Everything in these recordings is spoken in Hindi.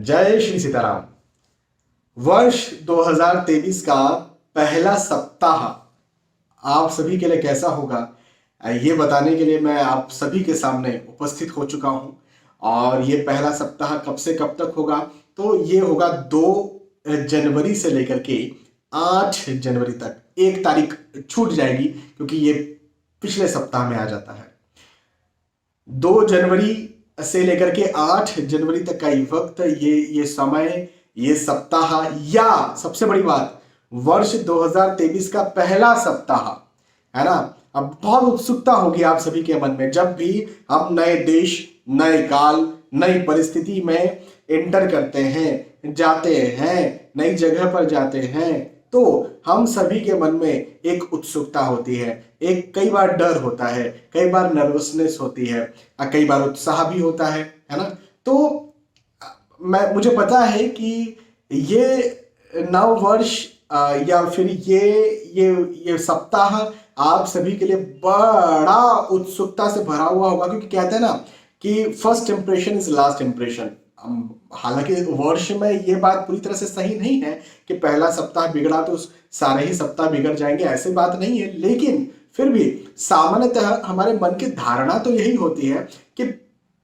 जय श्री सीताराम। वर्ष 2023 का पहला सप्ताह आप सभी के लिए कैसा होगा, ये बताने के लिए मैं आप सभी के सामने उपस्थित हो चुका हूं। और ये पहला सप्ताह कब से कब तक होगा, तो ये होगा 2 जनवरी से लेकर के 8 जनवरी तक। एक तारीख छूट जाएगी क्योंकि ये पिछले सप्ताह में आ जाता है। 2 जनवरी से लेकर के 8 जनवरी तक का ये वक्त, ये समय, ये सप्ताह, या सबसे बड़ी बात, वर्ष 2023 का पहला सप्ताह है ना। अब बहुत उत्सुकता होगी आप सभी के मन में जब भी हम नए देश, नए काल, नई परिस्थिति में एंटर करते हैं, जाते हैं, नई जगह पर जाते हैं, तो हम सभी के मन में एक उत्सुकता होती है, एक कई बार डर होता है, कई बार नर्वसनेस होती है, कई बार उत्साह भी होता है ना। तो मुझे पता है कि ये नव वर्ष या फिर ये सप्ताह आप सभी के लिए बड़ा उत्सुकता से भरा हुआ होगा, क्योंकि कहते हैं ना कि first impression is last impression. हालांकि वर्ष में ये बात पूरी तरह से सही नहीं है कि पहला सप्ताह बिगड़ा तो सारे ही सप्ताह बिगड़ जाएंगे, ऐसी बात नहीं है। लेकिन फिर भी सामान्यतः हमारे मन की धारणा तो यही होती है कि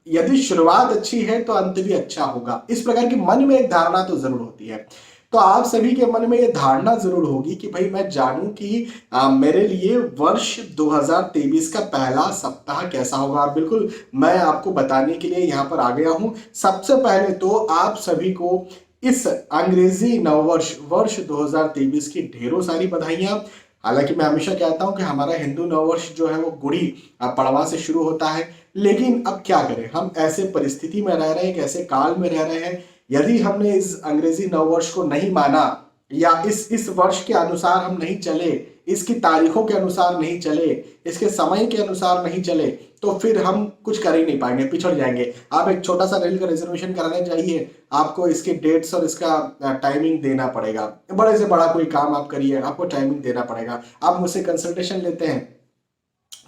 यदि शुरुआत अच्छी है तो अंत भी अच्छा होगा। इस प्रकार की मन में एक धारणा तो जरूर होती है। तो आप सभी के मन में ये धारणा जरूर होगी कि भाई मैं जानूं कि मेरे लिए वर्ष 2023 का पहला सप्ताह कैसा होगा। और बिल्कुल मैं आपको बताने के लिए यहाँ पर आ गया हूं। सबसे पहले तो आप सभी को इस अंग्रेजी नववर्ष वर्ष 2023 की ढेरों सारी बधाइयां। हालांकि मैं हमेशा कहता हूं कि हमारा हिंदू नववर्ष जो है वो गुड़ी पड़वा से शुरू होता है, लेकिन अब क्या करें, हम ऐसे परिस्थिति में रह रहे हैं, एक ऐसे काल में रह रहे हैं। यदि हमने इस अंग्रेजी नववर्ष को नहीं माना या इस वर्ष के अनुसार हम नहीं चले, इसकी तारीखों के अनुसार नहीं चले, इसके समय के अनुसार नहीं चले, तो फिर हम कुछ कर ही नहीं पाएंगे, पिछड़ जाएंगे। आप एक छोटा सा रेल का रिजर्वेशन कराने चाहिए, आपको इसके डेट्स और इसका टाइमिंग देना पड़ेगा। बड़े से बड़ा कोई काम आप करिए, आपको टाइमिंग देना पड़ेगा। आप मुझसे कंसल्टेशन लेते हैं,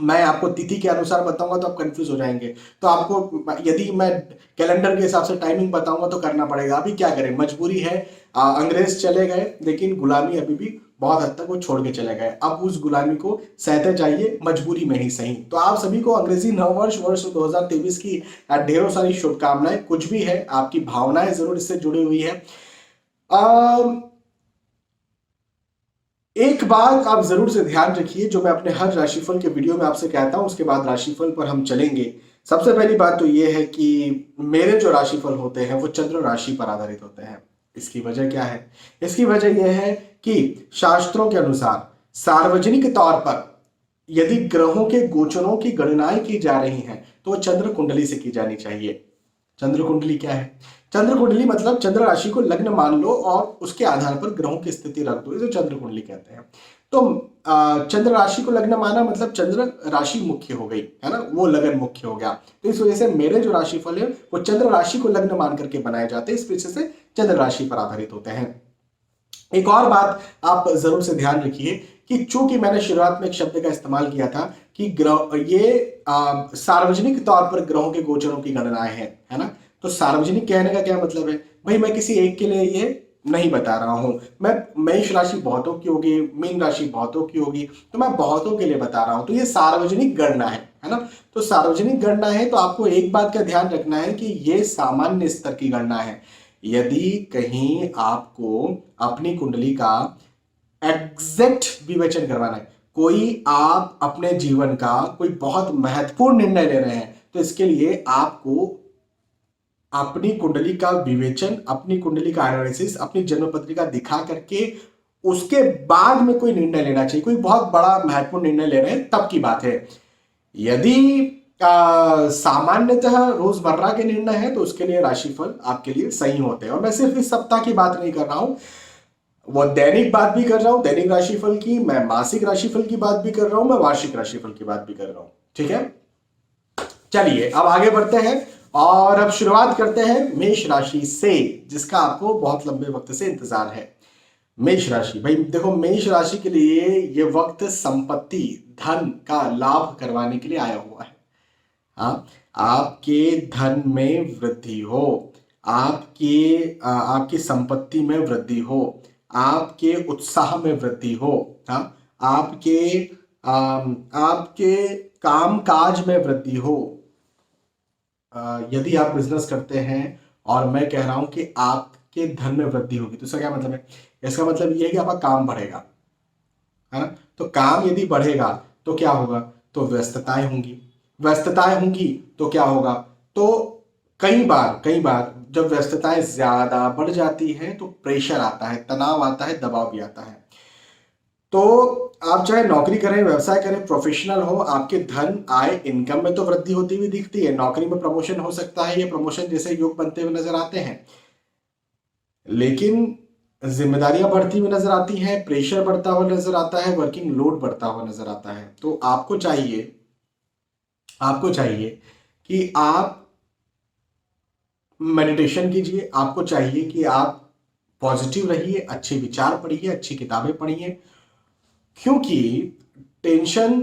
मैं आपको तिथि के अनुसार बताऊंगा तो आप कंफ्यूज हो जाएंगे। तो आपको यदि मैं कैलेंडर के हिसाब से टाइमिंग बताऊंगा तो करना पड़ेगा। अभी क्या करें, मजबूरी है। अंग्रेज चले गए, लेकिन गुलामी अभी भी बहुत हद तक वो छोड़ के चले गए। अब उस गुलामी को सहते चाहिए, मजबूरी में ही सही। तो आप सभी को अंग्रेजी नववर्ष वर्ष 2023 की ढेरों सारी शुभकामनाएं। कुछ भी है, आपकी भावनाएं जरूर इससे जुड़ी हुई है। एक बात आप जरूर से ध्यान रखिए, जो मैं अपने हर राशिफल के वीडियो में आपसे कहता हूं, उसके बाद राशिफल पर हम चलेंगे। सबसे पहली बात तो यह है कि मेरे जो राशिफल होते हैं वो चंद्र राशि पर आधारित होते हैं। इसकी वजह क्या है? इसकी वजह यह है कि शास्त्रों के अनुसार सार्वजनिक तौर पर यदि ग्रहों के गोचरों की गणनाएं की जा रही हैं तो वो चंद्र कुंडली से की जानी चाहिए। चंद्र कुंडली क्या है? चंद्र कुंडली मतलब चंद्र राशि को लग्न मान लो और उसके आधार पर ग्रहों की स्थिति रख दो, इसे चंद्र कुंडली कहते हैं। तो चंद्र राशि को लग्न माना मतलब चंद्र राशि मुख्य हो गई, है ना, वो लगन मुख्य हो गया। तो इस वजह से मेरे जो राशिफल है वो चंद्र राशि को लग्न मान करके बनाए जाते हैं, इस वजह से चंद्र राशि पर आधारित होते हैं। एक और बात आप जरूर से ध्यान रखिए कि चूंकि मैंने शुरुआत में एक शब्द का इस्तेमाल किया था कि ग्रह ये सार्वजनिक तौर पर ग्रहों के गोचरों की गणनाएं हैं, है ना। तो सार्वजनिक कहने का क्या मतलब है भाई? मैं किसी एक के लिए ये नहीं बता रहा हूं। मैं मेष राशि बहुतों की होगी, मीन राशि बहुतों की होगी, तो मैं बहुतों के लिए बता रहा हूं। तो ये सार्वजनिक गणना है ना। तो सार्वजनिक गणना है तो आपको एक बात का ध्यान रखना है कि ये सामान्य स्तर की गणना है। यदि कहीं आपको अपनी कुंडली का एग्जैक्ट विवेचन करवाना है, कोई आप अपने जीवन का कोई बहुत महत्वपूर्ण निर्णय ले रहे हैं, तो इसके लिए आपको अपनी कुंडली का विवेचन, अपनी कुंडली का एनालिसिस, अपनी जन्म पत्रिका दिखा करके उसके बाद में कोई निर्णय लेना चाहिए। कोई बहुत बड़ा महत्वपूर्ण निर्णय ले रहे हैं तब की बात है। यदि सामान्यतः रोजमर्रा के निर्णय है तो उसके लिए राशिफल आपके लिए सही होते हैं। और मैं सिर्फ इस सप्ताह की बात नहीं कर रहा हूं, वो दैनिक बात भी कर रहा हूं, दैनिक राशिफल की, मैं मासिक राशिफल की बात भी कर रहा हूं, मैं वार्षिक राशिफल की बात भी कर रहा हूं। ठीक है, चलिए अब आगे बढ़ते हैं और अब शुरुआत करते हैं मेष राशि से, जिसका आपको बहुत लंबे वक्त से इंतजार है। मेष राशि, भाई देखो, मेष राशि के लिए यह वक्त संपत्ति, धन का लाभ करवाने के लिए आया हुआ है। हाँ, आपके धन में वृद्धि हो, आपकी संपत्ति में वृद्धि हो, आपके उत्साह में वृद्धि हो, हाँ, आपके काम काज में वृद्धि हो। यदि आप बिजनेस करते हैं और मैं कह रहा हूं कि आपके धन में वृद्धि होगी, तो इसका क्या मतलब है? इसका मतलब ये है कि आपका काम बढ़ेगा, है ना। तो काम यदि बढ़ेगा तो क्या होगा? तो व्यस्तताएं होंगी, व्यस्तताएं होंगी तो क्या होगा? तो कई बार जब व्यस्तताएं ज्यादा बढ़ जाती हैं तो प्रेशर आता है, तनाव आता है, दबाव भी आता है। तो आप चाहे नौकरी करें, व्यवसाय करें, प्रोफेशनल हो, आपके धन आय इनकम में तो वृद्धि होती हुई दिखती है। नौकरी में प्रमोशन हो सकता है, ये प्रमोशन जैसे योग बनते हुए नजर आते हैं, लेकिन जिम्मेदारियां बढ़ती हुई नजर आती हैं, प्रेशर बढ़ता हुआ नजर आता है, वर्किंग लोड बढ़ता हुआ नजर आता है। तो आपको चाहिए कि आप मेडिटेशन कीजिए, आपको चाहिए कि आप पॉजिटिव रहिए, अच्छे विचार पढ़िए, अच्छी किताबें पढ़िए, क्योंकि टेंशन,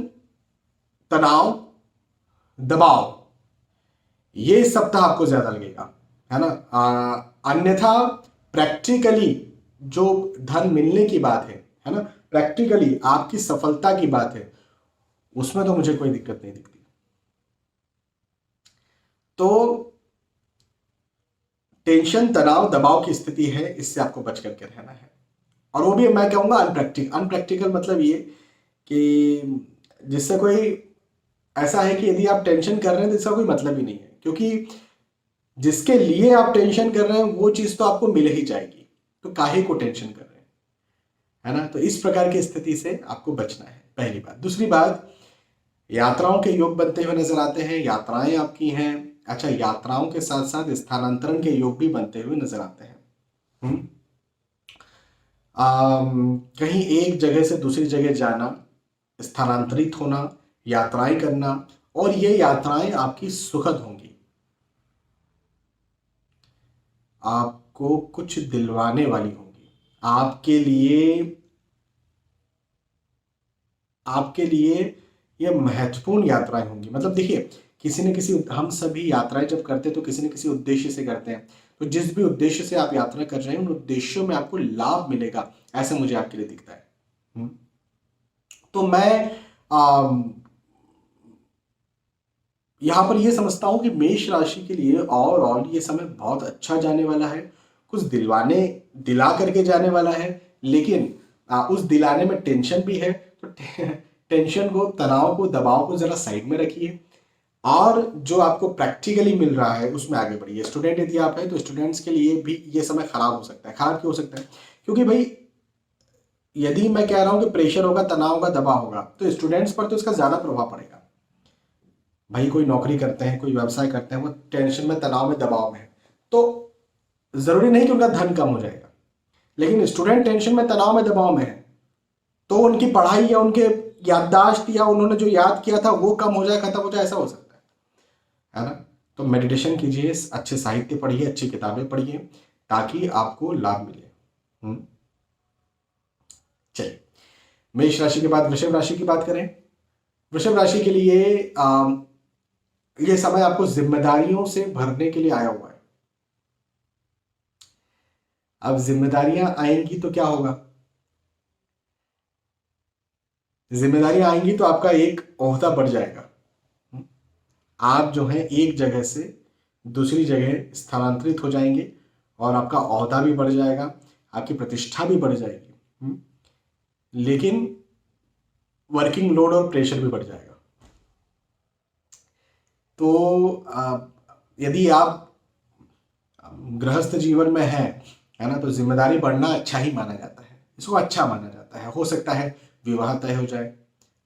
तनाव, दबाव, ये इस सप्ताह आपको ज्यादा लगेगा, है ना। अन्यथा प्रैक्टिकली जो धन मिलने की बात है ना, प्रैक्टिकली आपकी सफलता की बात है, उसमें तो मुझे कोई दिक्कत नहीं दिखती। तो टेंशन, तनाव, दबाव की स्थिति है, इससे आपको बच करके रहना है। और वो भी मैं कहूंगा अनप्रैक्टिकल मतलब ये कि जिससे कोई ऐसा है कि यदि आप टेंशन कर रहे हैं तो इसका कोई मतलब ही नहीं है, क्योंकि जिसके लिए आप टेंशन कर रहे हैं वो चीज तो आपको मिल ही जाएगी, तो काहे को टेंशन कर रहे हैं, है ना। तो इस प्रकार की स्थिति से आपको बचना है, पहली बात। दूसरी बात, यात्राओं के योग बनते हुए नजर आते हैं, यात्राएं आपकी हैं। अच्छा, यात्राओं के साथ साथ स्थानांतरण के योग भी बनते हुए नजर आते हैं। हम्म कहीं एक जगह से दूसरी जगह जाना, स्थानांतरित होना, यात्राएं करना, और ये यात्राएं आपकी सुखद होंगी, आपको कुछ दिलवाने वाली होंगी, आपके लिए ये महत्वपूर्ण यात्राएं होंगी। मतलब देखिए, किसी न किसी, हम सभी यात्राएं जब करते हैं तो किसी न किसी उद्देश्य से करते हैं। तो जिस भी उद्देश्य से आप यात्रा कर रहे हैं, उन उद्देश्यों में आपको लाभ मिलेगा, ऐसा मुझे आपके लिए दिखता है। हम्म। तो मैं यहाँ पर ये समझता हूँ कि मेष राशि के लिए ओवरऑल ये समय बहुत अच्छा जाने वाला है, कुछ दिला करके जाने वाला है, लेकिन उस दिलाने में टेंशन भी है। तो टेंशन को, तनाव को, दबाव को जरा साइड में रखिए, और जो आपको प्रैक्टिकली मिल रहा है उसमें आगे बढ़िए। स्टूडेंट यदि आप हैं तो स्टूडेंट्स के लिए भी ये समय खराब हो सकता है। खराब क्यों हो सकता है? क्योंकि भाई, यदि मैं कह रहा हूं कि प्रेशर होगा, तनाव होगा, दबाव होगा, तो स्टूडेंट्स पर तो इसका ज्यादा प्रभाव पड़ेगा। भाई, कोई नौकरी करते हैं, कोई व्यवसाय करते हैं, वो टेंशन में, तनाव में, दबाव में है, तो जरूरी नहीं कि उनका धन कम हो जाएगा। लेकिन स्टूडेंट टेंशन में, तनाव में, दबाव में है, तो उनकी पढ़ाई या उनके याददाश्त या उन्होंने जो याद किया था वो कम हो जाए, खत्म हो जाए, ऐसा हो सकता है ना। तो मेडिटेशन कीजिए, अच्छे साहित्य पढ़िए, अच्छी किताबें पढ़िए, ताकि आपको लाभ मिले। चलिए, मेष राशि के बाद वृषभ राशि की बात करें। वृषभ राशि के लिए ये समय आपको जिम्मेदारियों से भरने के लिए आया हुआ है। अब जिम्मेदारियां आएंगी तो क्या होगा? जिम्मेदारियां आएंगी तो आपका एक ओहदा बढ़ जाएगा। आप जो है एक जगह से दूसरी जगह स्थानांतरित हो जाएंगे, और आपका ओहदा भी बढ़ जाएगा, आपकी प्रतिष्ठा भी बढ़ जाएगी। लेकिन वर्किंग लोड और प्रेशर भी बढ़ जाएगा। तो यदि आप गृहस्थ जीवन में है ना, तो जिम्मेदारी बढ़ना अच्छा ही माना जाता है, इसको अच्छा माना जाता है। हो सकता है विवाह तय हो जाए,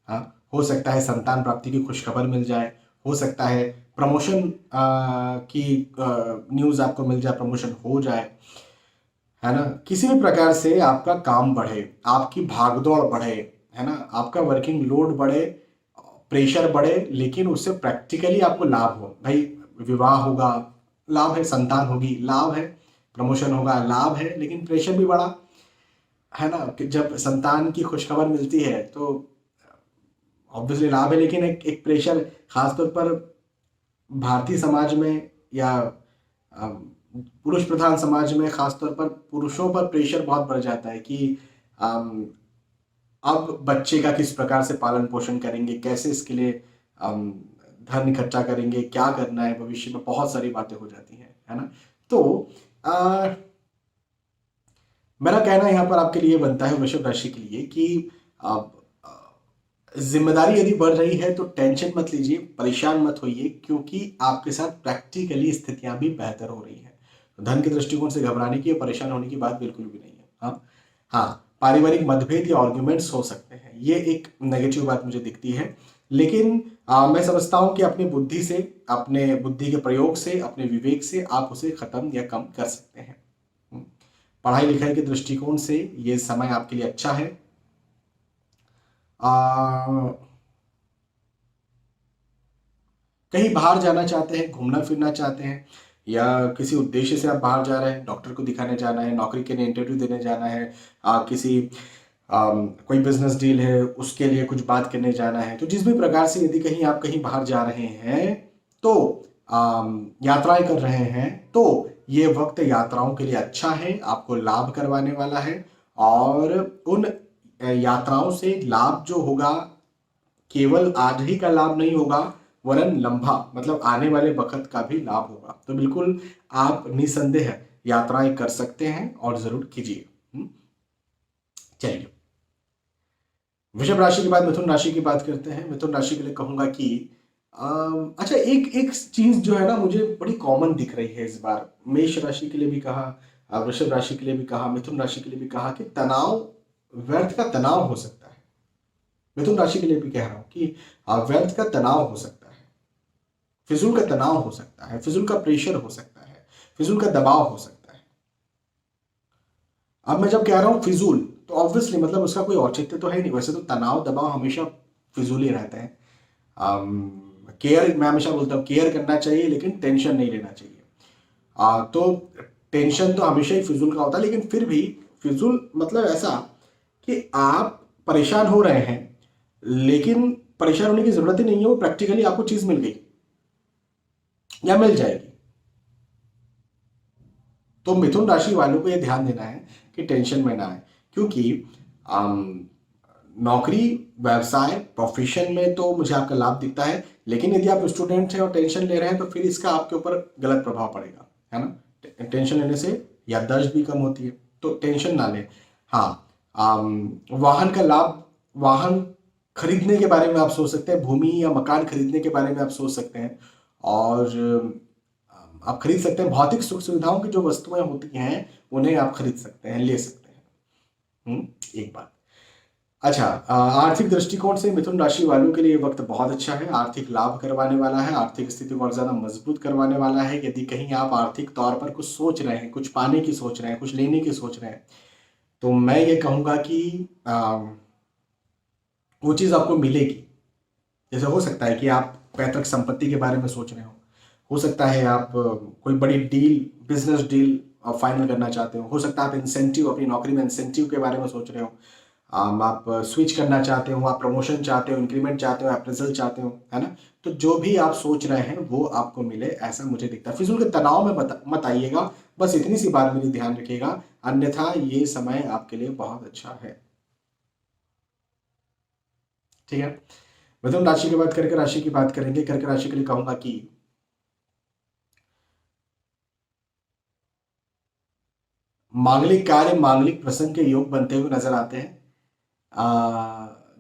हाँ, हो सकता है संतान प्राप्ति की खुशखबर मिल जाए, हो सकता है प्रमोशन की न्यूज़ आपको मिल जाए, प्रमोशन हो जाए, है ना। किसी भी प्रकार से आपका काम बढ़े, आपकी भागदौड़ बढ़े, है ना, आपका वर्किंग लोड बढ़े, प्रेशर बढ़े, लेकिन उससे प्रैक्टिकली आपको लाभ हो। भाई, विवाह होगा, लाभ है, संतान होगी, लाभ है, प्रमोशन होगा, लाभ है, लेकिन प्रेशर भी बढ़ा, है ना। कि जब संतान की खुशखबर मिलती है तो ऑब्वियसली लाभ है, लेकिन एक प्रेशर, खासतौर पर भारतीय समाज में, या पुरुष प्रधान समाज में खासतौर पर पुरुषों पर प्रेशर बहुत बढ़ जाता है कि अम, अब बच्चे का किस प्रकार से पालन पोषण करेंगे, कैसे इसके लिए धन इकट्ठा करेंगे, क्या करना है भविष्य में, बहुत सारी बातें हो जाती हैं, है ना। तो आ, मेरा कहना यहाँ पर आपके लिए बनता है वृषभ राशि के लिए कि आप जिम्मेदारी यदि बढ़ रही है तो टेंशन मत लीजिए, परेशान मत होइए, क्योंकि आपके साथ प्रैक्टिकली स्थितियां भी बेहतर हो रही हैं। तो धन के दृष्टिकोण से घबराने की या परेशान होने की बात बिल्कुल भी नहीं है। हाँ, हाँ, पारिवारिक मतभेद या आर्ग्यूमेंट्स हो सकते हैं, ये एक नेगेटिव बात मुझे दिखती है। लेकिन मैं समझता हूं कि अपनी बुद्धि से, अपने बुद्धि के प्रयोग से, अपने विवेक से आप उसे खत्म या कम कर सकते हैं। पढ़ाई लिखाई के दृष्टिकोण से ये समय आपके लिए अच्छा है। कहीं बाहर जाना चाहते हैं, घूमना फिरना चाहते हैं, या किसी उद्देश्य से आप बाहर जा रहे हैं, डॉक्टर को दिखाने जाना है, नौकरी के लिए इंटरव्यू देने जाना है, किसी कोई बिजनेस डील है उसके लिए कुछ बात करने जाना है, तो जिस भी प्रकार से यदि कहीं आप कहीं बाहर जा रहे हैं, तो यात्राएं कर रहे हैं, तो ये वक्त यात्राओं के लिए अच्छा है, आपको लाभ करवाने वाला है। और उन यात्राओं से लाभ जो होगा, केवल आज ही का लाभ नहीं होगा, वरन लंबा मतलब आने वाले वक्त का भी लाभ होगा। तो बिल्कुल आप निसंदेह यात्राएं कर सकते हैं और जरूर कीजिए। चलिए, वृषभ राशि के बाद मिथुन राशि की बात करते हैं। मिथुन राशि के लिए कहूंगा कि अच्छा, एक एक चीज जो है ना मुझे बड़ी कॉमन दिख रही है इस बार, मेष राशि के लिए भी कहा, वृषभ राशि के लिए भी कहा, मिथुन राशि के लिए भी कहा, कि तनाव, व्यर्थ का तनाव हो सकता है। मिथुन राशि के लिए भी कह रहा हूं कि व्यर्थ का तनाव हो सकता है, फिजूल का तनाव हो सकता है, फिजूल का प्रेशर हो सकता है, फिजूल का दबाव हो सकता है। अब मैं जब कह रहा हूं फिजूल, तो ऑब्वियसली मतलब उसका कोई औचित्य तो है नहीं। वैसे तो तनाव दबाव हमेशा फिजूल ही रहते हैं। केयर, मैं हमेशा बोलता हूँ केयर करना चाहिए, लेकिन टेंशन नहीं लेना चाहिए। तो टेंशन तो हमेशा ही फिजूल का होता है, लेकिन फिर भी फिजूल मतलब ऐसा कि आप परेशान हो रहे हैं, लेकिन परेशान होने की जरूरत ही नहीं है, वो प्रैक्टिकली आपको चीज मिल गई या मिल जाएगी। तो मिथुन राशि वालों को यह ध्यान देना है कि टेंशन में ना आए, क्योंकि नौकरी, व्यवसाय, प्रोफेशन में तो मुझे आपका लाभ दिखता है, लेकिन यदि आप स्टूडेंट हैं और टेंशन ले रहे हैं, तो फिर इसका आपके ऊपर गलत प्रभाव पड़ेगा, है ना। टेंशन लेने से याददाश्त भी कम होती है, तो टेंशन ना लें। हाँ, वाहन का लाभ, वाहन खरीदने के बारे में आप सोच सकते हैं, भूमि या मकान खरीदने के बारे में आप सोच सकते हैं, और आप खरीद सकते हैं। भौतिक सुख सुविधाओं की जो वस्तुएं होती हैं उन्हें आप खरीद सकते हैं, ले सकते हैं। एक बात। अच्छा, आर्थिक दृष्टिकोण से मिथुन राशि वालों के लिए वक्त बहुत अच्छा है, आर्थिक लाभ करवाने वाला है, आर्थिक स्थिति को और ज्यादा मजबूत करवाने वाला है। यदि कहीं आप आर्थिक तौर पर कुछ सोच रहे हैं, कुछ पाने की सोच रहे हैं, कुछ लेने की सोच रहे हैं, तो मैं ये कहूंगा कि वो चीज आपको मिलेगी। जैसे हो सकता है कि आप पैतृक संपत्ति के बारे में सोच रहे हो सकता है आप कोई बड़ी डील, बिजनेस डील फाइनल करना चाहते हो सकता है आप इंसेंटिव, अपनी नौकरी में इंसेंटिव के बारे में सोच रहे हो, आप स्विच करना चाहते हो, आप प्रमोशन चाहते हो, इंक्रीमेंट चाहते हो, अप्रेजल चाहते हो, है ना। तो जो भी आप सोच रहे हैं वो आपको मिले, ऐसा मुझे दिखता है। फिजूल के तनाव में मत आइएगा, बस इतनी सी बात मेरी ध्यान रखिएगा, अन्यथा ये समय आपके लिए बहुत अच्छा है। ठीक है, मिथुन राशि की बात करके राशि की बात करेंगे। कर्क राशि के लिए कहूंगा कि मांगलिक कार्य, मांगलिक प्रसंग के योग बनते हुए नजर आते हैं।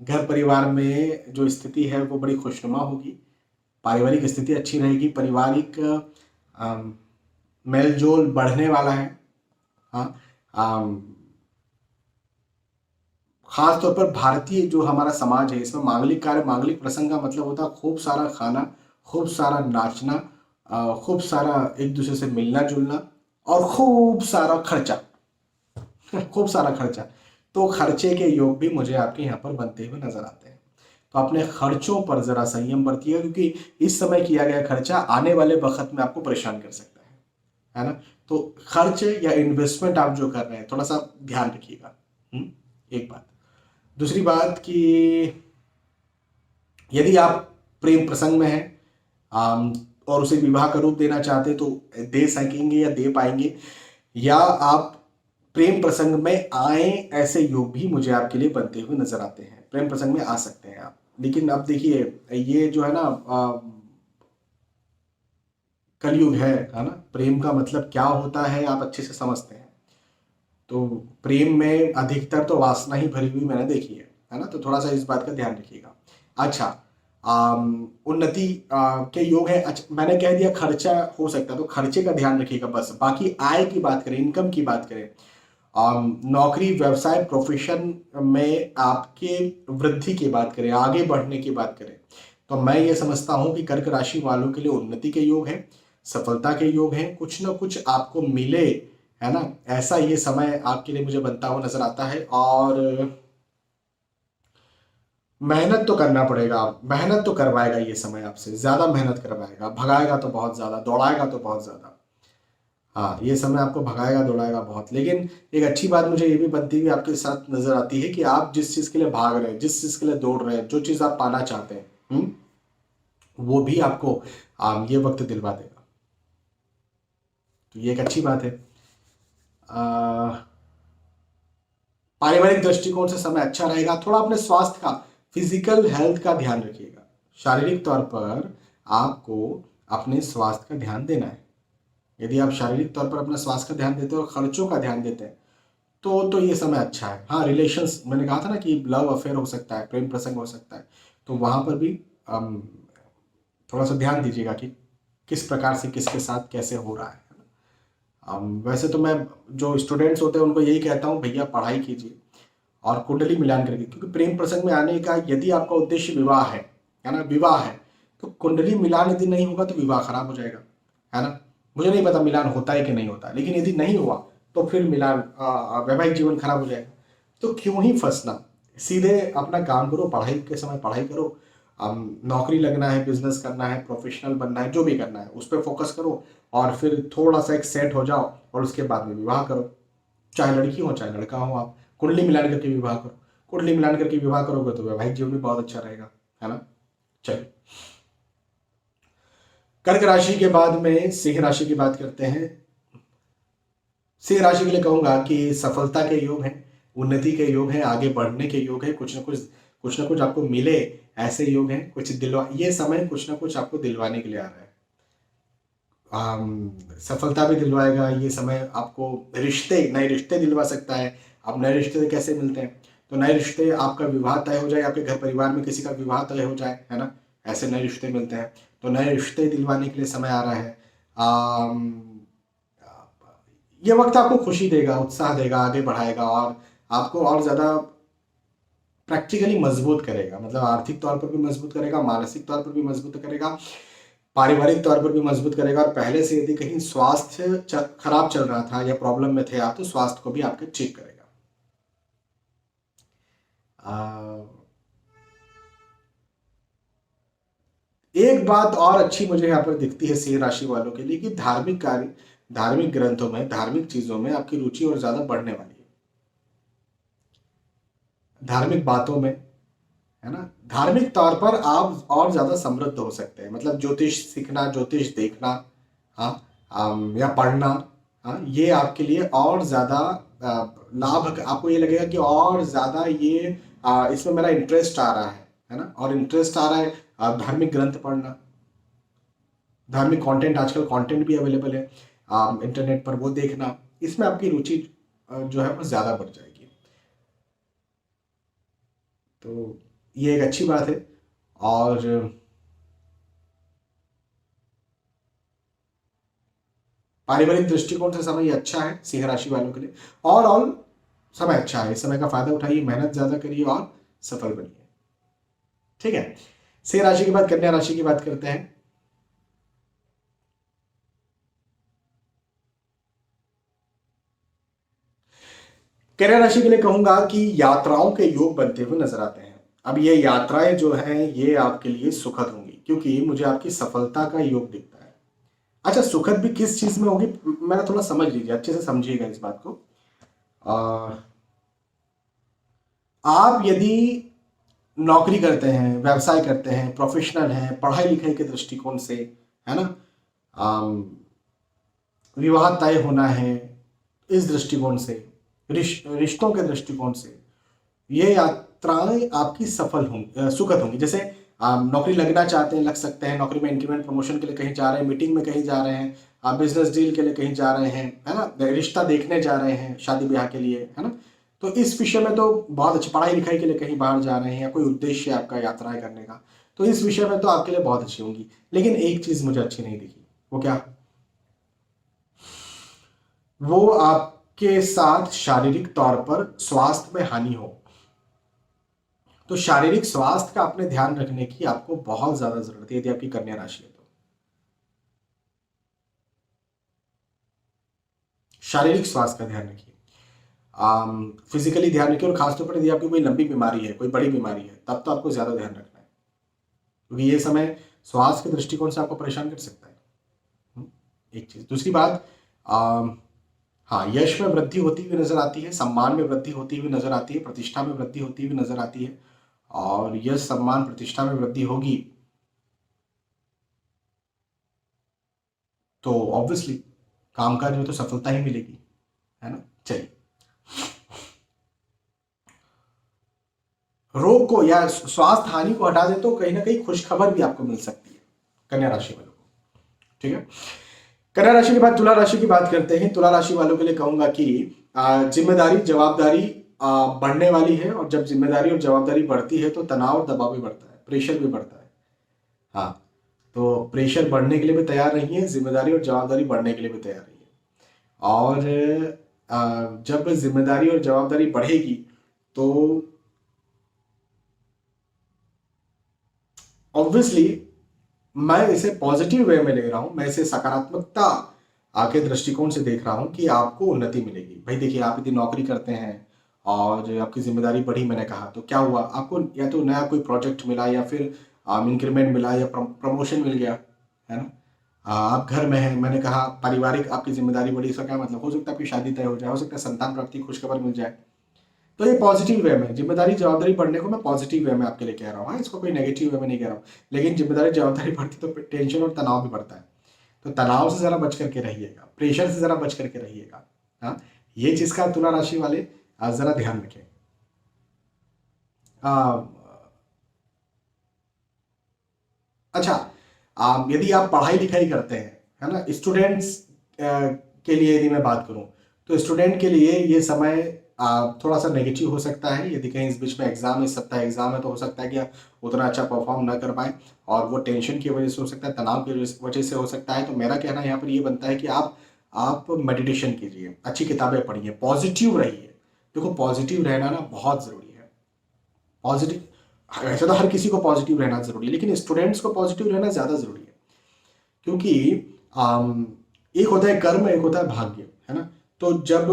घर परिवार में जो स्थिति है वो बड़ी खुशनुमा होगी, पारिवारिक स्थिति अच्छी रहेगी, पारिवारिक मेल जोल बढ़ने वाला है। हाँ, खास तौर पर भारतीय जो हमारा समाज है, इसमें मांगलिक कार्य, मांगलिक प्रसंग का मतलब होता है खूब सारा खाना, खूब सारा नाचना, खूब सारा एक दूसरे से मिलना जुलना, और खूब सारा खर्चा। खूब सारा खर्चा। तो खर्चे के योग भी मुझे आपके यहाँ पर बनते हुए नजर आते हैं। तो अपने खर्चों पर जरा संयम बरतिएगा, क्योंकि इस समय किया गया खर्चा आने वाले वक्त में आपको परेशान कर सकता है ना। तो खर्च या इन्वेस्टमेंट आप जो कर रहे हैं, थोड़ा सा ध्यान रखिएगा। एक बात। दूसरी बात कि यदि आप प्रेम प्रसंग में हैं, और उसे विवाह का रूप देना चाहते हैं तो दे सकेंगे या दे पाएंगे, या आप प्रेम प्रसंग में आए, ऐसे योग भी मुझे आपके लिए बनते हुए नजर आते हैं। प्रेम प्रसंग में आ सकते हैं आप। लेकिन अब देखिए, ये जो है ना कलयुग है ना, प्रेम का मतलब क्या होता है आप अच्छे से समझते हैं। तो प्रेम में अधिकतर तो वासना ही भरी हुई मैंने देखी है ना, तो थोड़ा सा इस बात का ध्यान रखिएगा। अच्छा, उन्नति के योग है। अच्छा, मैंने कह दिया खर्चा हो सकता है, तो खर्चे का ध्यान रखिएगा बस। बाकी आय की बात करें, इनकम की बात करें, नौकरी, व्यवसाय, प्रोफेशन में आपके वृद्धि की बात करें, आगे बढ़ने की बात करें, तो मैं ये समझता हूं कि कर्क राशि वालों के लिए उन्नति के योग हैं, सफलता के योग हैं, कुछ ना कुछ आपको मिले, है ना, ऐसा ये समय आपके लिए मुझे बनता हुआ नजर आता है। और मेहनत तो करना पड़ेगा, मेहनत तो करवाएगा ये समय, आपसे ज्यादा मेहनत करवाएगा, भगाएगा तो बहुत ज्यादा, दौड़ाएगा तो बहुत ज्यादा। हाँ, ये समय आपको भगाएगा दौड़ाएगा बहुत। लेकिन एक अच्छी बात मुझे ये भी बनती हुई आपके साथ नजर आती है कि आप जिस चीज के लिए भाग रहे हैं, जिस चीज के लिए दौड़ रहे हैं, जो चीज आप पाना चाहते हैं, वो भी आपको ये वक्त दिलवा देगा। तो ये एक अच्छी बात है। पारिवारिक दृष्टिकोण से समय अच्छा रहेगा। थोड़ा अपने स्वास्थ्य का, फिजिकल हेल्थ का ध्यान रखिएगा। शारीरिक तौर पर आपको अपने स्वास्थ्य का ध्यान देना है। यदि आप शारीरिक तौर पर अपने स्वास्थ्य का ध्यान देते हैं और खर्चों का ध्यान देते हैं तो ये समय अच्छा है। हाँ, रिलेशंस, मैंने कहा था ना कि लव अफेयर हो सकता है, प्रेम प्रसंग हो सकता है, तो वहां पर भी थोड़ा सा ध्यान दीजिएगा कि किस प्रकार से किसके साथ कैसे हो रहा है ना। वैसे तो मैं, जो स्टूडेंट्स होते हैं उनको यही कहता हूँ, भैया पढ़ाई कीजिए और कुंडली मिलान करके, क्योंकि प्रेम प्रसंग में आने का यदि आपका उद्देश्य विवाह है ना, विवाह है, तो कुंडली मिलान यदि नहीं होगा तो विवाह खराब हो जाएगा, है ना। मुझे नहीं पता मिलान होता है कि नहीं होता, लेकिन यदि नहीं हुआ तो फिर मिलान, वैवाहिक जीवन खराब हो जाएगा। तो क्यों ही फंसना, सीधे अपना काम करो, पढ़ाई के समय पढ़ाई करो, नौकरी लगना है, बिजनेस करना है, प्रोफेशनल बनना है, जो भी करना है उस पर फोकस करो, और फिर थोड़ा सा एक सेट हो जाओ और उसके बाद में विवाह करो। चाहे लड़की हो चाहे लड़का हो, आप कुंडली मिलान करके विवाह करो। कुंडली मिलान करके विवाह करोगे तो वैवाहिक जीवन भी बहुत अच्छा रहेगा, है ना। चलिए, कर्क राशि के बाद में सिंह राशि की बात करते हैं। सिंह राशि के लिए कहूंगा कि सफलता के योग हैं, उन्नति के योग हैं, आगे बढ़ने के योग हैं, कुछ ना कुछ आपको मिले, ऐसे योग हैं। कुछ दिलवा, ये समय कुछ ना कुछ आपको दिलवाने के लिए आ रहा है। सफलता भी दिलवाएगा ये समय आपको, रिश्ते, नए रिश्ते दिलवा सकता है। अब नए रिश्ते कैसे मिलते हैं, तो नए रिश्ते, आपका विवाह तय हो जाए, आपके घर परिवार में किसी का विवाह तय हो जाए, है ना, ऐसे नए रिश्ते मिलते हैं। तो नए रिश्ते दिलवाने के लिए समय आ रहा है। ये वक्त आपको खुशी देगा, उत्साह देगा, आगे बढ़ाएगा, और आपको और ज्यादा प्रैक्टिकली मजबूत करेगा। मतलब आर्थिक तौर पर भी मजबूत करेगा, मानसिक तौर पर भी मजबूत करेगा, पारिवारिक तौर पर भी मजबूत करेगा। और पहले से यदि कहीं स्वास्थ्य खराब चल रहा था या प्रॉब्लम में थे आप, तो स्वास्थ्य को भी आपके ठीक करेगा। एक बात और अच्छी मुझे यहाँ पर दिखती है सिंह राशि वालों के लिए, कि धार्मिक कार्य, धार्मिक ग्रंथों में, धार्मिक चीजों में आपकी रुचि और ज्यादा बढ़ने वाली है। धार्मिक बातों में, है ना, धार्मिक तौर पर आप और ज्यादा समृद्ध हो सकते हैं। मतलब ज्योतिष सीखना, ज्योतिष देखना, हाँ, या पढ़ना, हाँ, ये आपके लिए और ज्यादा लाभ, आपको ये लगेगा कि और ज्यादा ये इसमें मेरा इंटरेस्ट आ रहा है ना, और इंटरेस्ट आ रहा है धार्मिक ग्रंथ पढ़ना, धार्मिक कंटेंट, आजकल कंटेंट भी अवेलेबल है इंटरनेट पर, वो देखना, इसमें आपकी रुचि जो है वो ज्यादा बढ़ जाएगी। तो ये एक अच्छी बात है। और पारिवारिक दृष्टिकोण से समय अच्छा है सिंह राशि वालों के लिए। ऑल समय अच्छा है, इस समय का फायदा उठाइए, मेहनत ज्यादा करिए और सफल बनिए। ठीक है, सिंह राशि के बाद कन्या राशि की बात करते हैं। कन्या राशि के लिए कहूंगा कि यात्राओं के योग बनते हुए नजर आते हैं। अब ये यात्राएं जो हैं ये आपके लिए सुखद होंगी, क्योंकि मुझे आपकी सफलता का योग दिखता है। अच्छा, सुखद भी किस चीज में होगी, मैंने थोड़ा समझ लीजिए, अच्छे से समझिएगा इस बात को। आ, आप यदि नौकरी करते हैं, व्यवसाय करते हैं, प्रोफेशनल हैं, पढ़ाई लिखाई के दृष्टिकोण से, है ना। विवाह तय होना है, इस दृष्टिकोण से, रिश्तों के दृष्टिकोण से ये यात्राएं आपकी सफल होंगी, सुखद होंगी। जैसे आप नौकरी लगना चाहते हैं, लग सकते हैं, नौकरी में इंक्रीमेंट प्रमोशन के लिए कहीं जा रहे हैं, मीटिंग में कहीं जा रहे हैं, आप बिजनेस डील के लिए कहीं जा रहे हैं, है ना, रिश्ता देखने जा रहे हैं शादी ब्याह के लिए, है ना। तो इस विषय में तो बहुत अच्छी, पढ़ाई लिखाई के लिए कहीं बाहर जा रहे हैं या कोई उद्देश्य है आपका यात्राएं करने का, तो इस विषय में तो आपके लिए बहुत अच्छी होंगी। लेकिन एक चीज मुझे अच्छी नहीं दिखी, वो क्या? वो आपके साथ शारीरिक तौर पर स्वास्थ्य में हानि हो। तो शारीरिक स्वास्थ्य का अपने ध्यान रखने की आपको बहुत ज्यादा जरूरत है यदि आपकी कन्या राशि है तो। शारीरिक स्वास्थ्य का ध्यान रखिए, फिजिकली ध्यान रखिए, और खासतौर पर यदि आपकी कोई लंबी बीमारी है, कोई बड़ी बीमारी है, तब तो आपको ज्यादा ध्यान रखना है, क्योंकि ये समय स्वास्थ्य के दृष्टिकोण से आपको परेशान कर सकता है। एक चीज। दूसरी बात, हाँ, यश में वृद्धि होती हुई नजर आती है, सम्मान में वृद्धि होती हुई नजर आती है, प्रतिष्ठा में वृद्धि होती हुई नजर आती है। और यश सम्मान प्रतिष्ठा में वृद्धि होगी तो ऑब्वियसली कामकाज में तो सफलता ही मिलेगी, है ना। चलिए, रोग को या स्वास्थ्य हानि को हटा दे तो कहीं ना कहीं खुशखबर भी आपको मिल सकती है कन्या राशि वालों को। ठीक है, कन्या राशि के बाद तुला राशि की बात करते हैं। तुला राशि वालों के लिए कहूंगा कि जिम्मेदारी जवाबदारी बढ़ने वाली है, और जब जिम्मेदारी और जवाबदारी बढ़ती है तो तनाव और दबाव भी बढ़ता है, प्रेशर भी बढ़ता है। हाँ, तो प्रेशर बढ़ने के लिए भी तैयार रहिए, जिम्मेदारी और जवाबदारी बढ़ने के लिए भी तैयार रहिए। और जब जिम्मेदारी और जवाबदारी बढ़ेगी तो ऑब्वियसली मैं इसे पॉजिटिव वे में ले रहा हूं, मैं इसे सकारात्मकता आके दृष्टिकोण से देख रहा हूं कि आपको उन्नति मिलेगी। भाई देखिए, आप यदि नौकरी करते हैं और आपकी जिम्मेदारी बढ़ी, मैंने कहा, तो क्या हुआ, आपको या तो नया कोई प्रोजेक्ट मिला या फिर इंक्रीमेंट मिला या प्रमोशन मिल गया, है ना। आप घर में हैं, मैंने कहा पारिवारिक आपकी जिम्मेदारी बढ़ी, इसका क्या मतलब, हो सकता है आपकी शादी तय हो जाए, हो सकता है संतान प्राप्ति खुशखबर मिल जाए। तो ये पॉजिटिव वे में जिम्मेदारी जवाबदारी बढ़ने को मैं पॉजिटिव वे में आपके लिए कह रहा हूँ, हाँ, इसको कोई नेगेटिव वे में नहीं कह रहा हूँ। लेकिन जिम्मेदारी जवाबदारी बढ़ती तो टेंशन और तनाव भी बढ़ता है, तो तनाव से जरा बच करके रहिएगा, प्रेशर से जरा बच करके रहिएगा। हाँ, ये चीज का तुला राशि वाले जरा ध्यान रखें। अच्छा, यदि आप पढ़ाई लिखाई करते हैं, है ना, स्टूडेंट्स के लिए यदि मैं बात करूं तो स्टूडेंट के लिए ये समय थोड़ा सा नेगेटिव हो सकता है। यदि कहीं इस बीच में एग्जाम, इस सप्ताह एग्जाम है, तो हो सकता है कि आप उतना अच्छा परफॉर्म ना कर पाए, और वो टेंशन की वजह से हो सकता है, तनाव की वजह से हो सकता है। तो मेरा कहना यहाँ पर ये बनता है कि आप मेडिटेशन कीजिए, अच्छी किताबें पढ़िए, पॉजिटिव रहिए। देखो, पॉजिटिव रहना ना बहुत जरूरी है। पॉजिटिव, वैसे तो हर किसी को पॉजिटिव रहना जरूरी है, लेकिन स्टूडेंट्स को पॉजिटिव रहना ज्यादा जरूरी है, क्योंकि एक होता है कर्म, एक होता है भाग्य, है ना। तो जब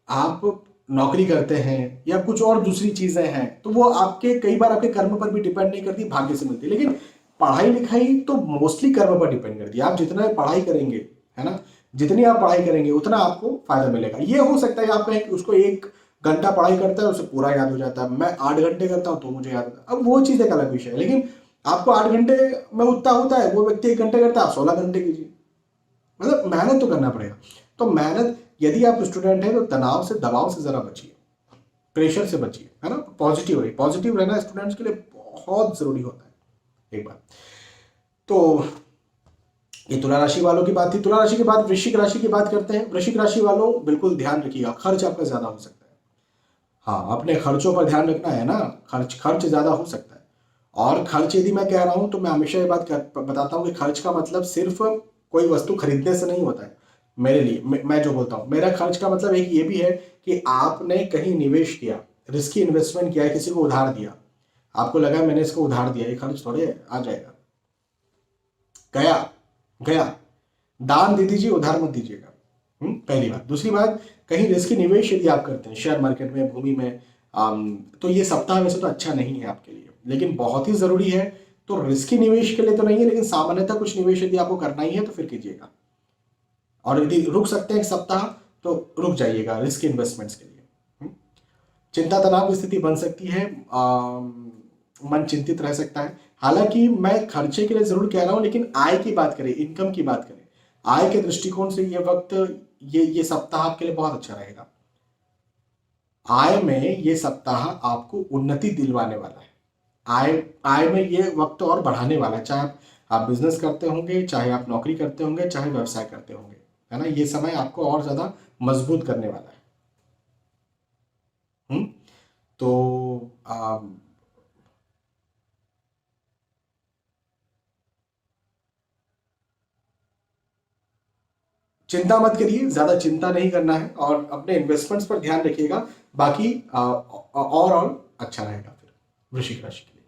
आप नौकरी करते हैं या कुछ और दूसरी चीजें हैं, तो वो आपके कई बार आपके कर्म पर भी डिपेंड नहीं करती, भाग्य से मिलती है। लेकिन पढ़ाई लिखाई तो मोस्टली कर्म पर डिपेंड करती है। आप जितना पढ़ाई करेंगे, है ना, जितनी आप पढ़ाई करेंगे उतना आपको फायदा मिलेगा। ये हो सकता है आप कहें कि उसको 1 घंटा पढ़ाई करता है, उसे पूरा याद हो जाता है, मैं 8 घंटे करता हूं तो मुझे याद होता है। अब वो चीज एक अलग विषय है, लेकिन आपको 8 घंटे में उतना होता है, वो व्यक्ति 1 घंटे करता है, आप 16 घंटे कीजिए। मतलब मेहनत तो करना पड़ेगा। तो मेहनत, यदि आप स्टूडेंट हैं तो तनाव से, दबाव से जरा बचिए, प्रेशर से बचिए, है ना। पॉजिटिव रहिए, पॉजिटिव रहना स्टूडेंट्स के लिए बहुत जरूरी होता है। एक बात तो ये तुला राशि वालों की बात थी। तुला राशि के बाद वृश्चिक राशि की बात करते हैं। वृश्चिक राशि वालों, बिल्कुल ध्यान रखिएगा, खर्च आपका ज्यादा हो सकता है। हाँ, अपने खर्चों पर ध्यान रखना है ना, खर्च ज्यादा हो सकता है। और खर्च यदि मैं कह रहा हूं तो मैं हमेशा ये बात बताता हूं कि खर्च का मतलब सिर्फ कोई वस्तु खरीदने से नहीं होता है। मेरे लिए, मैं जो बोलता हूं, मेरा खर्च का मतलब एक ये भी है कि आपने कहीं निवेश किया, रिस्की इन्वेस्टमेंट किया है, किसी को उधार दिया, आपको लगा मैंने इसको उधार दिया, ये खर्च थोड़े आ जाएगा, गया गया। दान दे दीजिए, उधार मत दीजिएगा। पहली बात। दूसरी बात, कहीं रिस्की निवेश यदि आप करते हैं शेयर मार्केट में, भूमि में, तो ये सप्ताह वैसे तो अच्छा नहीं है आपके लिए, लेकिन बहुत ही जरूरी है। तो रिस्की निवेश के लिए तो नहीं है, लेकिन सामान्यतः कुछ निवेश यदि आपको करना ही है तो फिर कीजिएगा। और यदि रुक सकते हैं 1 सप्ताह तो रुक जाइएगा रिस्की इन्वेस्टमेंट्स के लिए। चिंता तनाव की स्थिति बन सकती है, मन चिंतित रह सकता है, हालांकि मैं खर्चे के लिए जरूर कह रहा हूं, लेकिन आय की बात करें, इनकम की बात करें, आय के दृष्टिकोण से ये वक्त, ये सप्ताह आपके लिए बहुत अच्छा रहेगा। आय में ये सप्ताह आपको उन्नति दिलवाने वाला है। आय आय में ये वक्त और बढ़ाने वाला है, चाहे आप बिजनेस करते होंगे, चाहे आप नौकरी करते होंगे, चाहे व्यवसाय करते होंगे, है ना। ये समय आपको और ज्यादा मजबूत करने वाला है। हम्म तो चिंता मत करिए, ज्यादा चिंता नहीं करना है और अपने इन्वेस्टमेंट्स पर ध्यान रखिएगा। बाकी और अच्छा रहेगा फिर वृश्चिक राशि के लिए।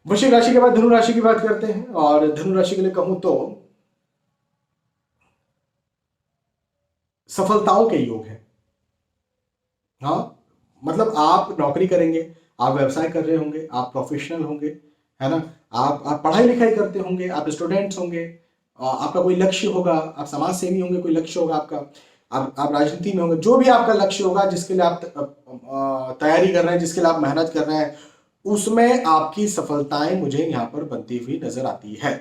वृश्चिक राशि के बाद धनु राशि की बात करते हैं, और धनु राशि के लिए कहूं तो सफलताओं के योग है। हाँ, मतलब आप नौकरी करेंगे, आप व्यवसाय कर रहे होंगे, आप प्रोफेशनल होंगे, है ना। आप पढ़ाई लिखाई करते होंगे, आप स्टूडेंट्स होंगे, आपका कोई लक्ष्य होगा, आप समाज सेवी होंगे, कोई लक्ष्य होगा आपका, आप राजनीति में होंगे, जो भी आपका लक्ष्य होगा, जिसके लिए आप तैयारी कर रहे हैं, जिसके लिए आप मेहनत कर रहे हैं, उसमें आपकी सफलताएं मुझे यहां पर बनती हुई नजर आती है।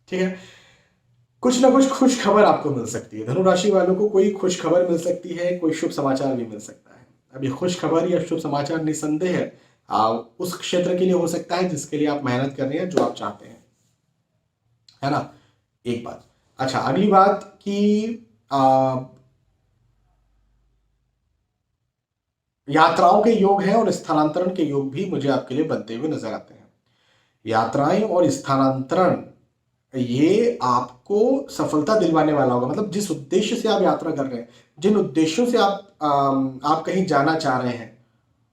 ठीक है, कुछ ना कुछ खुश खबर आपको मिल सकती है। धनु राशि वालों को कोई खुश खबर मिल सकती है, कोई शुभ समाचार भी मिल सकता है। अब ये खुश खबर या शुभ समाचार निसंदेह है उस क्षेत्र के लिए हो सकता है जिसके लिए आप मेहनत कर रहे हैं, जो आप चाहते हैं, है ना। एक बात। अच्छा, अगली बात कि यात्राओं के योग हैं और स्थानांतरण के योग भी मुझे आपके लिए बनते हुए नजर आते हैं। यात्राएं और स्थानांतरण, ये आपको सफलता दिलवाने वाला होगा। मतलब जिस उद्देश्य से आप यात्रा कर रहे हैं, जिन उद्देश्यों से आप कहीं जाना चाह रहे हैं,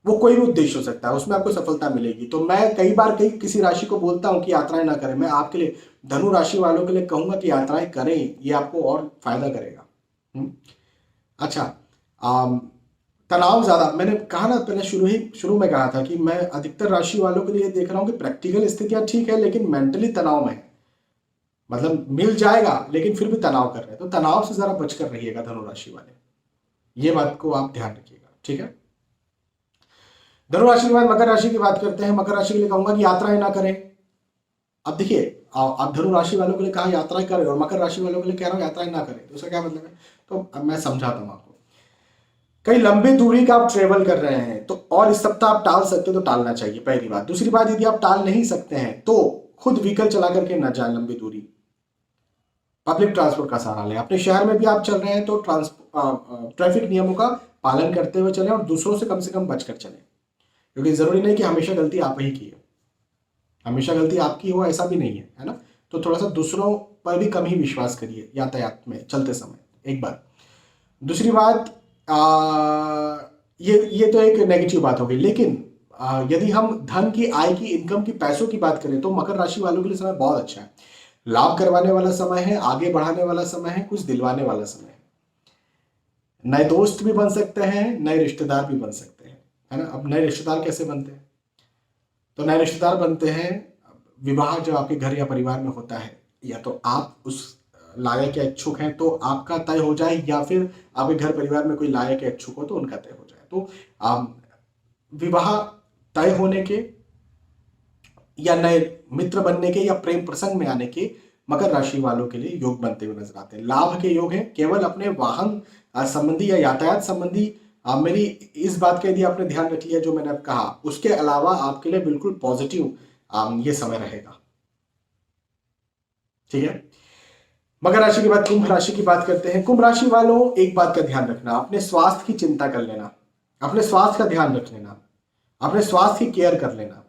वो कोई भी उद्देश्य हो सकता है, उसमें आपको सफलता मिलेगी। तो मैं कई बार किसी राशि को बोलता हूं कि यात्राएं ना करें, मैं आपके लिए, धनु राशि वालों के लिए कहूंगा कि यात्राएं करें, ये आपको और फायदा करेगा। अच्छा, तनाव ज्यादा, मैंने कहा ना, पहले शुरू में कहा था कि मैं अधिकतर राशि वालों के लिए देख रहा हूं कि प्रैक्टिकल स्थितियां ठीक है, लेकिन मेंटली तनाव में है। मतलब मिल जाएगा लेकिन फिर भी तनाव कर रहे हैं, तो तनाव से जरा बचकर रहिएगा धनु राशि वाले, ये बात को आप ध्यान रखिएगा। ठीक है, धनु राशि के बाद मकर राशि की बात करते हैं। मकर राशि के लिए कहूंगा कि यात्राएं ना करें। अब देखिए, आप धनु राशि वालों के लिए कहा यात्राएं करें, और मकर राशि वालों के लिए कह रहा हूं यात्राएं ना करें, तो उसका क्या मतलब है? तो अब मैं समझाता हूं आपको। कई लंबी दूरी का आप ट्रेवल कर रहे हैं, तो और इस सप्ताह आप टाल सकते हो तो टालना चाहिए, पहली बात। दूसरी बात, यदि आप टाल नहीं सकते हैं तो खुद व्हीकल चला करके ना जाए लंबी दूरी, पब्लिक ट्रांसपोर्ट का सहारा लें। अपने शहर में भी आप चल रहे हैं तो ट्रैफिक नियमों का पालन करते हुए चलें, और दूसरों से कम बचकर चलें, क्योंकि जरूरी नहीं कि हमेशा गलती आप ही की है, हमेशा गलती आपकी हो ऐसा भी नहीं है ना। तो थोड़ा सा दूसरों पर भी कम ही विश्वास करिए यातायात में चलते समय, एक बात। दूसरी बात, ये तो एक नेगेटिव बात हो गई, लेकिन यदि हम धन की, आय की, इनकम की, पैसों की बात करें, तो मकर राशि वालों के लिए समय बहुत अच्छा है। लाभ करवाने वाला समय है, आगे बढ़ाने वाला समय है, कुछ दिलवाने वाला समय है। नए दोस्त भी बन सकते हैं, नए रिश्तेदार भी बन सकते हैं, है ना। अब नए रिश्तेदार कैसे बनते हैं? तो नए रिश्तेदार बनते हैं, विवाह जो आपके घर या परिवार में होता है, या तो आप उस लायक या इच्छुक हैं तो आपका तय हो जाए, या फिर आपके घर परिवार में कोई लायक या इच्छुक हो तो उनका तय हो जाए। तो विवाह तय होने के, या नए मित्र बनने के, या प्रेम प्रसंग में आने के मकर राशि वालों के लिए योग बनते हुए नजर आते हैं। लाभ के योग हैं, केवल अपने वाहन संबंधी या यातायात संबंधी मेरी इस बात का यदि आपने ध्यान रख लिया जो मैंने अब कहा, उसके अलावा आपके लिए बिल्कुल पॉजिटिव ये समय रहेगा। ठीक है, मकर राशि के बाद कुंभ राशि की बात करते हैं। कुंभ राशि वालों, एक बात का ध्यान रखना, अपने स्वास्थ्य की चिंता कर लेना, अपने स्वास्थ्य का ध्यान रख लेना, अपने स्वास्थ्य की केयर कर लेना।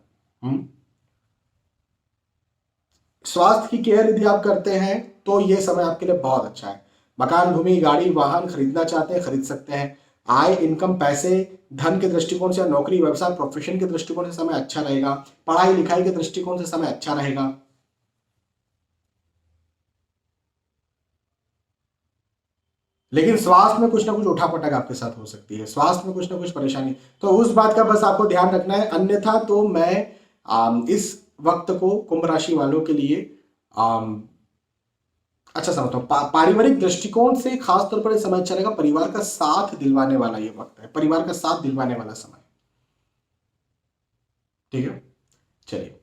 स्वास्थ्य की केयर यदि आप करते हैं तो यह समय आपके लिए बहुत अच्छा है। मकान, भूमि, गाड़ी, वाहन खरीदना चाहते हैं, खरीद सकते हैं। आय, इनकम, पैसे, धन के दृष्टिकोण से, नौकरी, व्यवसाय, प्रोफेशन के दृष्टिकोण से समय अच्छा रहेगा। पढ़ाई लिखाई के दृष्टिकोण से समय अच्छा रहेगा। लेकिन स्वास्थ्य में कुछ ना कुछ उठापटक आपके साथ हो सकती है, स्वास्थ्य में कुछ ना कुछ परेशानी, तो उस बात का बस आपको ध्यान रखना है। अन्यथा तो मैं इस वक्त को कुंभ राशि वालों के लिए अच्छा समझता हूँ। पारिवारिक दृष्टिकोण से खास तौर पर ये समय चलेगा, परिवार का साथ दिलवाने वाला ये वक्त है, परिवार का साथ दिलवाने वाला समय। ठीक है, चलिए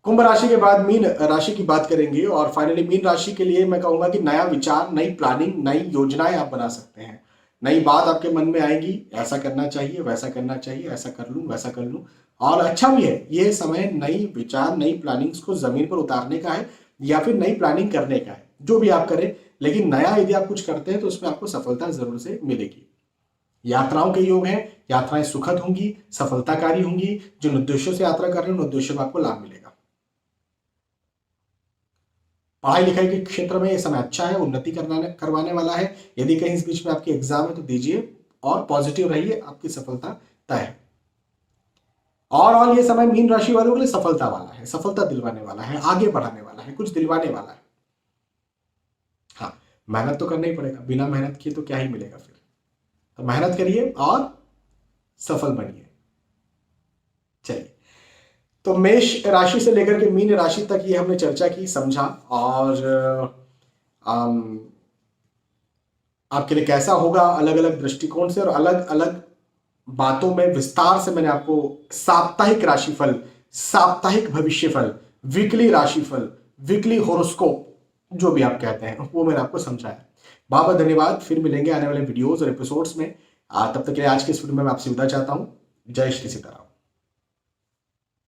कुंभ राशि के बाद मीन राशि की बात करेंगे और फाइनली मीन राशि के लिए मैं कहूंगा कि नया विचार, नई प्लानिंग, नई योजनाएं आप बना सकते हैं। नई बात आपके मन में आएगी, ऐसा करना चाहिए, वैसा करना चाहिए, ऐसा कर लूं, वैसा कर लूं। और अच्छा भी है ये समय नई विचार, नई प्लानिंग्स को जमीन पर उतारने का है या फिर नई प्लानिंग करने का है, जो भी आप करें। लेकिन नया यदि आप कुछ करते हैं तो उसमें आपको सफलता जरूर से मिलेगी। यात्राओं के योग हैं, यात्राएं सुखद होंगी, सफलताकारी होंगी। जिन उद्देश्यों से यात्रा कर रहे हैं उन उद्देश्यों में आपको लाभ मिलेगा। पढ़ाई लिखाई के क्षेत्र में ये समय अच्छा है, उन्नति करवाने वाला है। यदि कहीं इस बीच में आपकी एग्जाम है तो दीजिए और पॉजिटिव रहिए, आपकी सफलता तय है। और ऑल ये समय मीन राशि वालों के लिए सफलता वाला है, सफलता दिलवाने वाला है, आगे बढ़ाने वाला है, कुछ दिलवाने वाला है। हाँ, मेहनत तो करना ही पड़ेगा, बिना मेहनत किए तो क्या ही मिलेगा फिर। तो मेहनत करिए और सफल बनिए। चलिए, तो मेष राशि से लेकर के मीन राशि तक ये हमने चर्चा की, समझा। और आपके लिए कैसा होगा अलग अलग दृष्टिकोण से और अलग अलग बातों में विस्तार से मैंने आपको साप्ताहिक राशिफल, साप्ताहिक भविष्यफल, वीकली राशिफल, वीकली होरोस्कोप, जो भी आप कहते हैं, वो मैंने आपको समझाया। बहुत बहुत धन्यवाद। फिर मिलेंगे आने वाले वीडियोस और एपिसोड्स में। तब तक के लिए आज के इस वीडियो में मैं आपसे विदा चाहता हूं। जय श्री सीताराम।